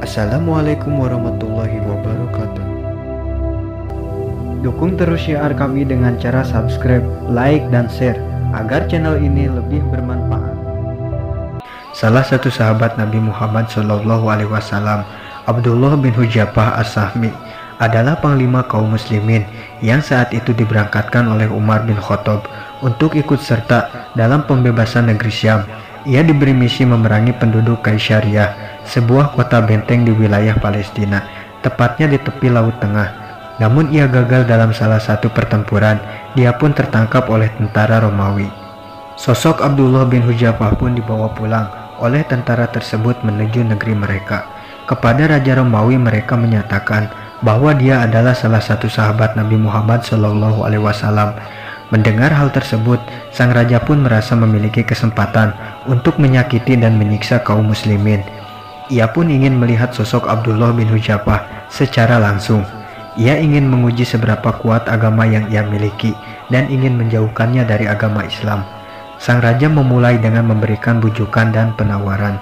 Assalamualaikum warahmatullahi wabarakatuh. Dukung terus syiar kami dengan cara subscribe, like, dan share agar channel ini lebih bermanfaat. Salah satu sahabat Nabi Muhammad SAW, Abdullah bin Hujafah As-Sahmi, adalah panglima kaum muslimin yang saat itu diberangkatkan oleh Umar bin Khattab untuk ikut serta dalam pembebasan negeri Syam. Ia diberi misi memerangi penduduk Kaisaria, sebuah kota benteng di wilayah Palestina, tepatnya di tepi Laut Tengah. Namun ia gagal dalam salah satu pertempuran. Dia pun tertangkap oleh tentara Romawi. Sosok Abdullah bin Hujafah pun dibawa pulang oleh tentara tersebut menuju negeri mereka. Kepada Raja Romawi mereka menyatakan bahwa dia adalah salah satu sahabat Nabi Muhammad SAW. Mendengar hal tersebut, sang raja pun merasa memiliki kesempatan untuk menyakiti dan menyiksa kaum muslimin. Ia pun ingin melihat sosok Abdullah bin Hujafah secara langsung. Ia ingin menguji seberapa kuat agama yang ia miliki dan ingin menjauhkannya dari agama Islam. Sang raja memulai dengan memberikan bujukan dan penawaran.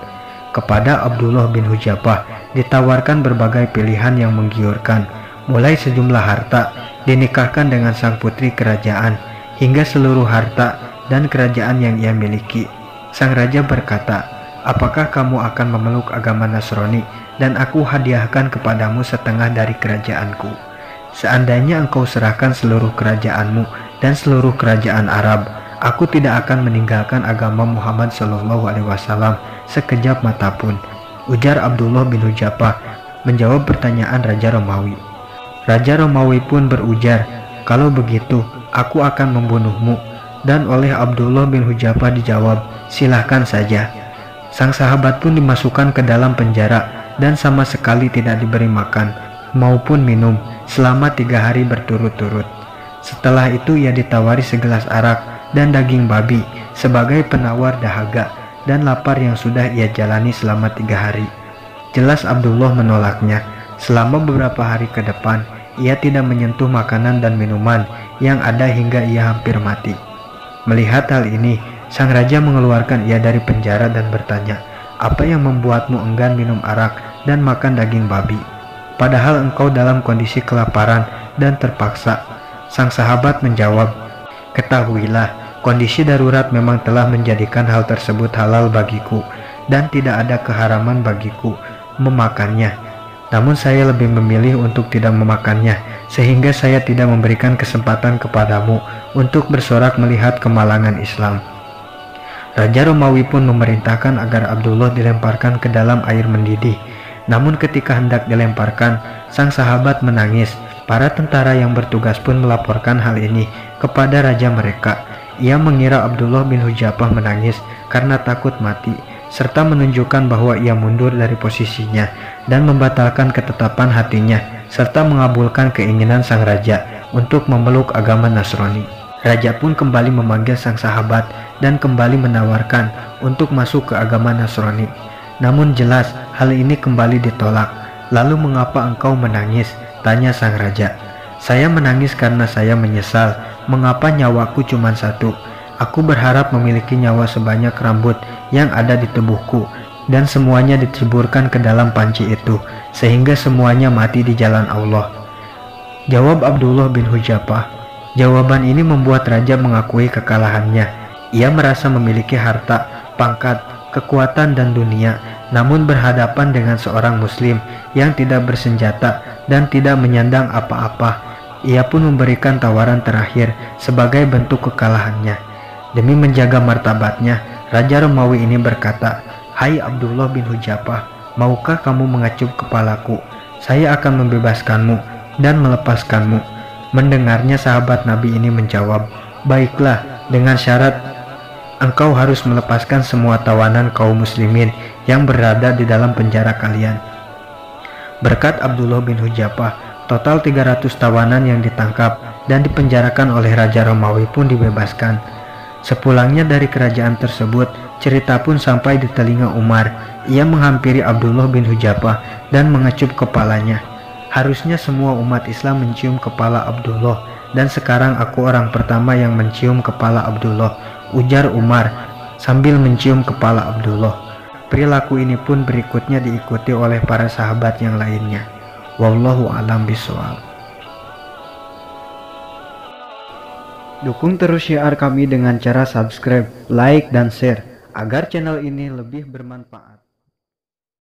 Kepada Abdullah bin Hujafah ditawarkan berbagai pilihan yang menggiurkan, mulai sejumlah harta, dinikahkan dengan sang putri kerajaan, hingga seluruh harta dan kerajaan yang ia miliki. Sang raja berkata, "Apakah kamu akan memeluk agama Nasrani dan aku hadiahkan kepadamu setengah dari kerajaanku? Seandainya engkau serahkan seluruh kerajaanmu dan seluruh kerajaan Arab, aku tidak akan meninggalkan agama Muhammad SAW sekejap mata pun," ujar Abdullah bin Hujafah menjawab pertanyaan Raja Romawi. Raja Romawi pun berujar, "Kalau begitu, aku akan membunuhmu." Dan oleh Abdullah bin Hujafah dijawab, "Silahkan saja." Sang sahabat pun dimasukkan ke dalam penjara dan sama sekali tidak diberi makan maupun minum selama 3 hari berturut-turut. Setelah itu ia ditawari segelas arak dan daging babi sebagai penawar dahaga dan lapar yang sudah ia jalani selama 3 hari. Jelas Abdullah menolaknya. Selama beberapa hari ke depan, ia tidak menyentuh makanan dan minuman yang ada hingga ia hampir mati. Melihat hal ini, sang raja mengeluarkan ia dari penjara dan bertanya, "Apa yang membuatmu enggan minum arak dan makan daging babi? Padahal engkau dalam kondisi kelaparan dan terpaksa." Sang sahabat menjawab, "Ketahuilah, kondisi darurat memang telah menjadikan hal tersebut halal bagiku dan tidak ada keharaman bagiku memakannya. Namun saya lebih memilih untuk tidak memakannya, sehingga saya tidak memberikan kesempatan kepadamu untuk bersorak melihat kemalangan Islam." Raja Romawi pun memerintahkan agar Abdullah dilemparkan ke dalam air mendidih. Namun ketika hendak dilemparkan, sang sahabat menangis. Para tentara yang bertugas pun melaporkan hal ini kepada raja mereka. Ia mengira Abdullah bin Hujafah menangis karena takut mati, serta menunjukkan bahwa ia mundur dari posisinya dan membatalkan ketetapan hatinya, serta mengabulkan keinginan sang raja untuk memeluk agama Nasrani. Raja pun kembali memanggil sang sahabat dan kembali menawarkan untuk masuk ke agama Nasrani. Namun jelas hal ini kembali ditolak. "Lalu mengapa engkau menangis?" tanya sang raja. "Saya menangis karena saya menyesal mengapa nyawaku cuma satu. Aku berharap memiliki nyawa sebanyak rambut yang ada di tubuhku dan semuanya diciburkan ke dalam panci itu sehingga semuanya mati di jalan Allah," jawab Abdullah bin Hujafah. Jawaban ini membuat raja mengakui kekalahannya. Ia merasa memiliki harta, pangkat, kekuatan dan dunia, namun berhadapan dengan seorang muslim yang tidak bersenjata dan tidak menyandang apa-apa. Ia pun memberikan tawaran terakhir sebagai bentuk kekalahannya. Demi menjaga martabatnya, Raja Romawi ini berkata, "Hai Abdullah bin Hujafah, maukah kamu mengacup kepalaku? Saya akan membebaskanmu dan melepaskanmu." Mendengarnya sahabat Nabi ini menjawab, "Baiklah, dengan syarat engkau harus melepaskan semua tawanan kaum muslimin yang berada di dalam penjara kalian." Berkat Abdullah bin Hujafah, total 300 tawanan yang ditangkap dan dipenjarakan oleh Raja Romawi pun dibebaskan. Sepulangnya dari kerajaan tersebut, cerita pun sampai di telinga Umar. Ia menghampiri Abdullah bin Hujafah dan mengecup kepalanya. "Harusnya semua umat Islam mencium kepala Abdullah, dan sekarang aku orang pertama yang mencium kepala Abdullah," ujar Umar sambil mencium kepala Abdullah. Perilaku ini pun berikutnya diikuti oleh para sahabat yang lainnya. Wallahu a'lam bishawab. Dukung terus syiar kami dengan cara subscribe, like, dan share agar channel ini lebih bermanfaat.